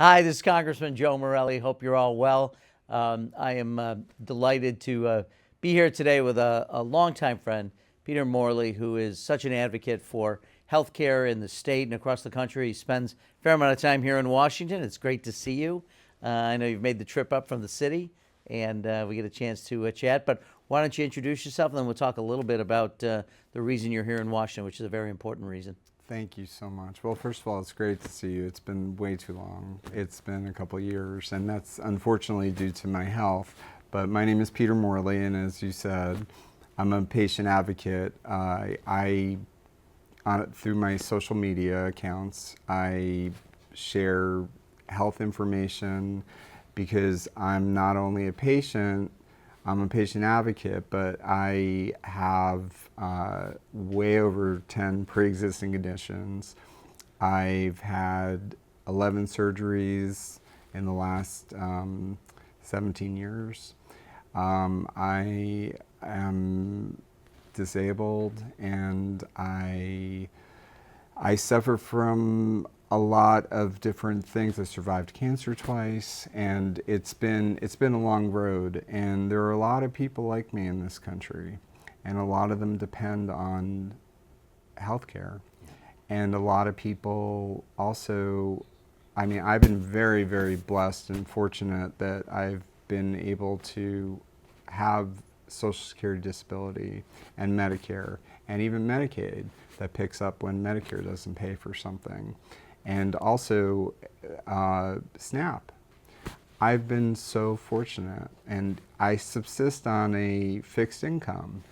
Hi, this is Congressman Joe Morelle. Hope you're all well. I am delighted to be here today with a longtime friend, Peter Morley, who is such an advocate for healthcare in the state and across the country. He spends a fair amount of time here in Washington. It's great to see you. I know you've made the trip up from the city, and we get a chance to chat. But why don't you introduce yourself, and then we'll talk a little bit about the reason you're here in Washington, which is a very important reason. Thank you so much. Well, first of all, it's great to see you. It's been way too long. It's been a couple years, and that's unfortunately due to my health. But my name is Peter Morley, and as you said, I'm a patient advocate. Through my social media accounts, I share health information because I'm not only a patient, I'm a patient advocate, but I have way over 10 pre-existing conditions. I've had 11 surgeries in the last 17 years. I am disabled, and I suffer from a lot of different things. I survived cancer twice, and it's been a long road, and there are a lot of people like me in this country, and a lot of them depend on healthcare. And a lot of people also, I mean, I've been very, very blessed and fortunate that I've been able to have Social Security disability and Medicare and even Medicaid that picks up when Medicare doesn't pay for something. And also SNAP. I've been so fortunate, and I subsist on a fixed income,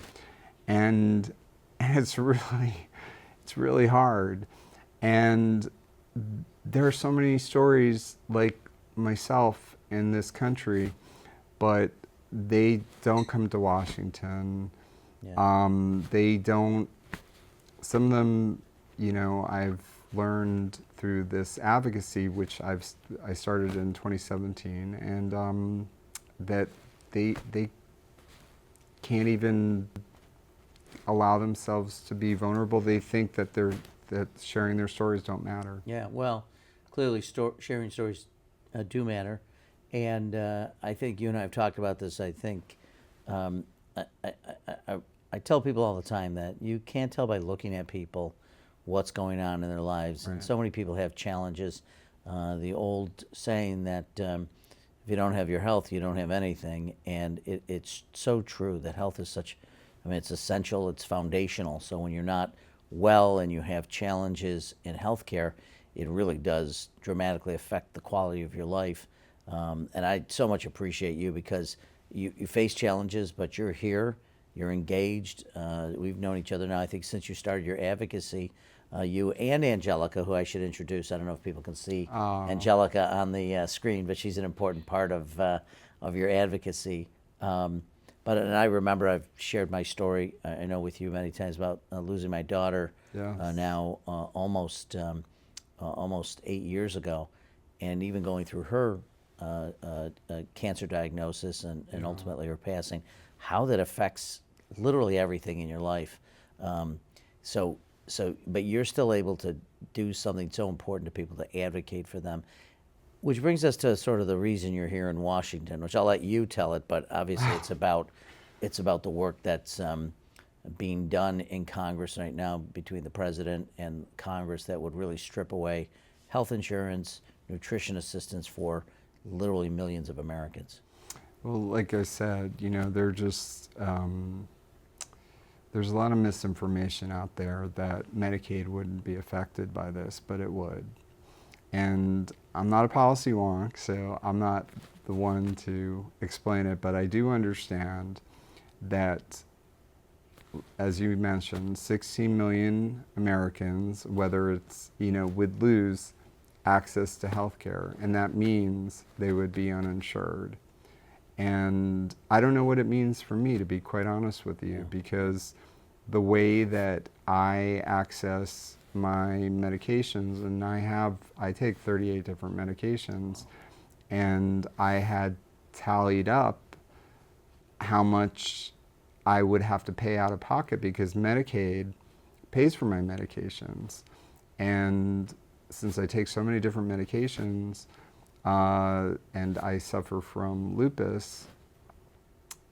and it's really hard. And there are so many stories like myself in this country, but they don't come to Washington. Yeah. They don't. Some of them, I've learned through this advocacy, which I started in 2017, and that they can't even allow themselves to be vulnerable. They think that that sharing their stories don't matter. Yeah, well, clearly sharing stories do matter. And I think you and I have talked about this. I think I, I, I tell people all the time that you can't tell by looking at people what's going on in their lives. And Right. so many people have challenges. The old saying that if you don't have your health, you don't have anything. And it's so true that health is such, I mean, it's essential, it's foundational. So when you're not well and you have challenges in healthcare, it really does dramatically affect the quality of your life. And I so much appreciate you because you face challenges, but you're here, you're engaged. We've known each other now, I think, since you started your advocacy. You and Angelica, who I should introduce. I don't know if people can see Angelica on the screen, but she's an important part of your advocacy. And I remember I've shared my story, I know with you many times about losing my daughter Yes. now almost 8 years ago, and even going through her cancer diagnosis and ultimately her passing, how that affects literally everything in your life. So, but you're still able to do something so important to people, to advocate for them. Which brings us to sort of the reason you're here in Washington, which I'll let you tell it, but obviously it's about the work that's being done in Congress right now between the president and Congress that would really strip away health insurance, nutrition assistance for literally millions of Americans. Well, like I said, they're just there's a lot of misinformation out there that Medicaid wouldn't be affected by this, but it would. And I'm not a policy wonk, so I'm not the one to explain it, but I do understand that, as you mentioned, 16 million Americans, whether it's, would lose access to health care, and that means they would be uninsured. And I don't know what it means for me, to be quite honest with you, because the way that I access my medications, and I take 38 different medications, and I had tallied up how much I would have to pay out of pocket because Medicaid pays for my medications. And since I take so many different medications, and I suffer from lupus.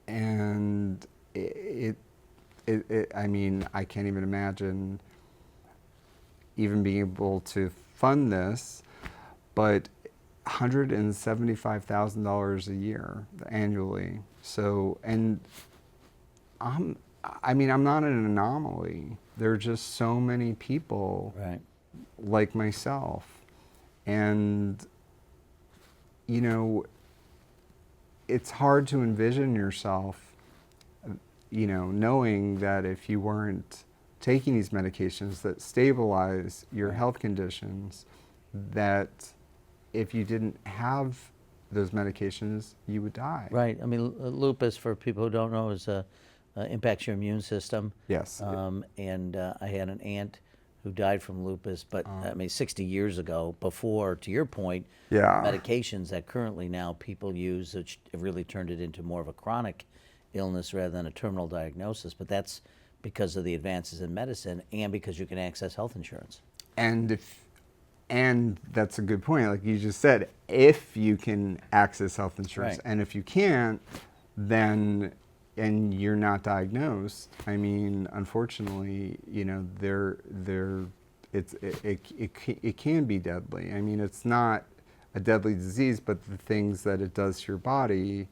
And I mean, I can't even imagine even being able to fund this, but $175,000 a year annually. So, and I mean, I'm not an anomaly. There are just so many people Right. like myself. And, you know, it's hard to envision yourself, you know, knowing that if you weren't taking these medications that stabilize your health conditions, that if you didn't have those medications, you would die. Right. I mean, lupus, for people who don't know, is impacts your immune system. Yes. And I had an aunt who died from lupus, but I mean, 60 years ago, before, to your point, Yeah. medications that currently now people use, which have really turned it into more of a chronic illness rather than a terminal diagnosis. But that's because of the advances in medicine and because you can access health insurance. And that's a good point. Like you just said, if you can access health insurance, Right. and if you can't, then and you're not diagnosed, I mean, unfortunately, you know, it can be deadly. I mean, it's not a deadly disease, but the things that it does to your body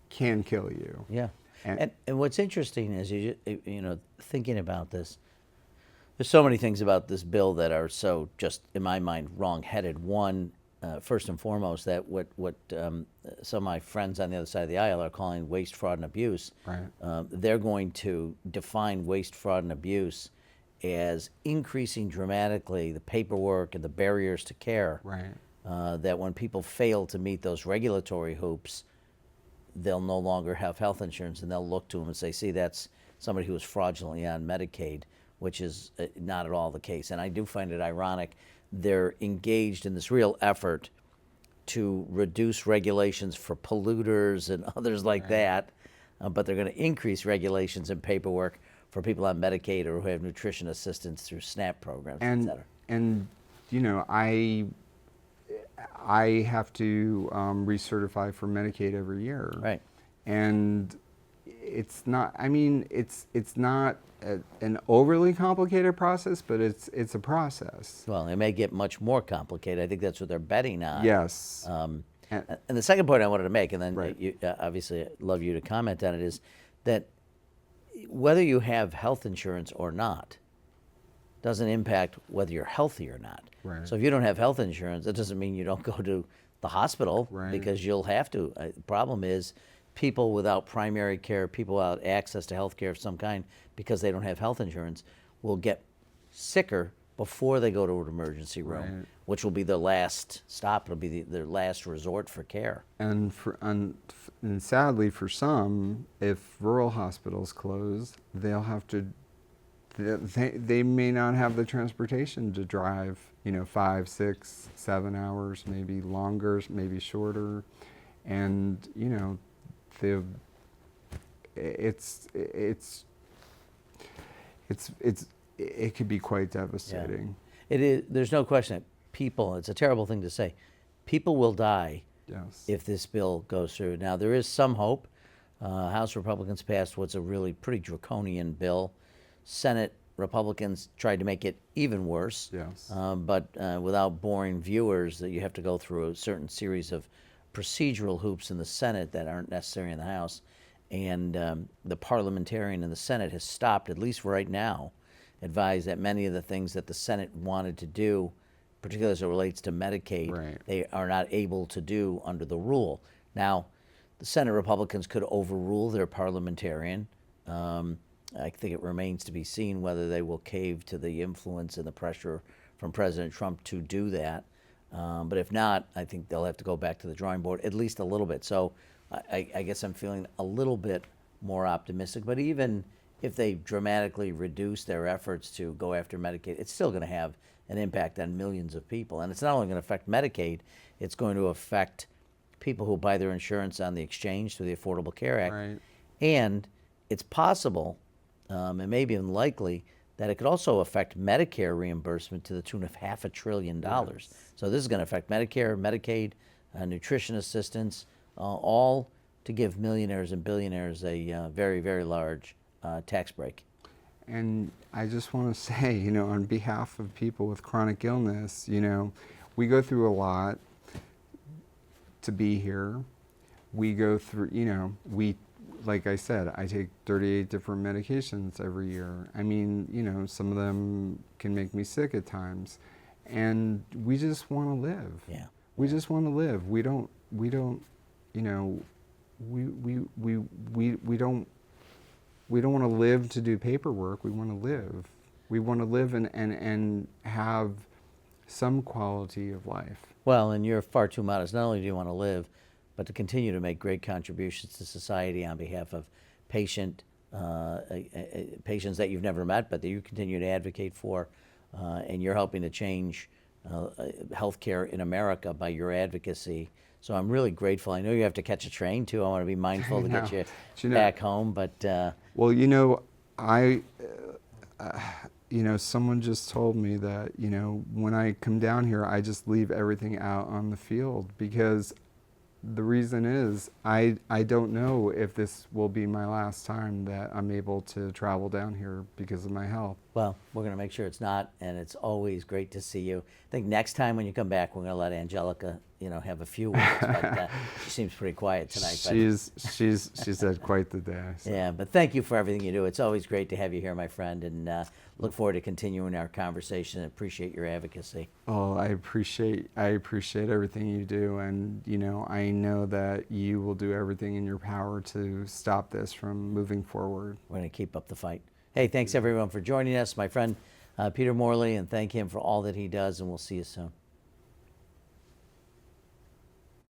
can kill you. Yeah. And what's interesting is, you know, thinking about this, there's so many things about this bill that are so, just in my mind, wrong-headed. One, first and foremost, that what some of my friends on the other side of the aisle are calling waste, fraud, and abuse. Right. They're going to define waste, fraud, and abuse as increasing dramatically the paperwork and the barriers to care. Right. That when people fail to meet those regulatory hoops, they'll no longer have health insurance, and they'll look to them and say, see, that's somebody who was fraudulently on Medicaid, which is not at all the case. And I do find it ironic. They're engaged in this real effort to reduce regulations for polluters and others like that, but they're going to increase regulations and paperwork for people on Medicaid or who have nutrition assistance through SNAP programs, et cetera. And you know, I have to recertify for Medicaid every year. Right. And it's not, I mean, it's not an overly complicated process, but it's a process. Well, it may get much more complicated. I think that's what they're betting on. Yes. And the second point I wanted to make, and then Right. you, obviously I'd love you to comment on it, is that whether you have health insurance or not doesn't impact whether you're healthy or not. Right. So if you don't have health insurance, that doesn't mean you don't go to the hospital, Right. because you'll have to. The problem is people without primary care, people without access to health care of some kind, because they don't have health insurance, will get sicker before they go to an emergency room, Right. which will be their last stop. It'll be their last resort for care. And sadly for some, if rural hospitals close, they'll have to, they may not have the transportation to drive, you know, 5, 6, 7 hours, maybe longer, maybe shorter. And, you know, it could be quite devastating. It is. There's no question that people, it's a terrible thing to say, people will die Yes. if this bill goes through. Now, there is some hope. House Republicans passed what's a really pretty draconian bill. Senate Republicans tried to make it even worse. Yes. But without boring viewers, that you have to go through a certain series of procedural hoops in the Senate that aren't necessary in the House. And the parliamentarian in the Senate has stopped, at least right now, advised that many of the things that the Senate wanted to do, particularly as it relates to Medicaid, Right. they are not able to do under the rule. Now, the Senate Republicans could overrule their parliamentarian. I think it remains to be seen whether they will cave to the influence and the pressure from President Trump to do that. But if not, I think they'll have to go back to the drawing board at least a little bit. So I guess I'm feeling a little bit more optimistic. But even if they dramatically reduce their efforts to go after Medicaid, it's still going to have an impact on millions of people. And it's not only going to affect Medicaid, it's going to affect people who buy their insurance on the exchange through the Affordable Care Act. Right. And it's possible, and maybe even likely, that it could also affect Medicare reimbursement to the tune of $500 billion. So this is going to affect Medicare, Medicaid, nutrition assistance, all to give millionaires and billionaires a very, very large tax break. And I just want to say, on behalf of people with chronic illness, we go through a lot to be here. We go through, like I said, I take 38 different medications every year. I mean, some of them can make me sick at times. And we just want to live. Yeah. We just want to live. We don't, we don't want to live to do paperwork. We want to live. We want to live and have some quality of life. Well, and you're far too modest. Not only do you want to live, but to continue to make great contributions to society on behalf of patients that you've never met, but that you continue to advocate for, and you're helping to change healthcare in America by your advocacy. So I'm really grateful. I know you have to catch a train too. I want to be mindful to get you back home, but well, someone just told me that, when I come down here, I just leave everything out on the field, because the reason is I don't know if this will be my last time that I'm able to travel down here because of my health. Well, we're going to make sure it's not, and it's always great to see you. I think next time when you come back, we're going to let Angelica, have a few words, but she seems pretty quiet tonight. She's had quite the day. So. Yeah, but thank you for everything you do. It's always great to have you here, my friend, and look forward to continuing our conversation and appreciate your advocacy. Oh, I appreciate everything you do, and I know that you will do everything in your power to stop this from moving forward. We're going to keep up the fight. Hey, thanks everyone for joining us. My friend Peter Morley, and thank him for all that he does, and we'll see you soon.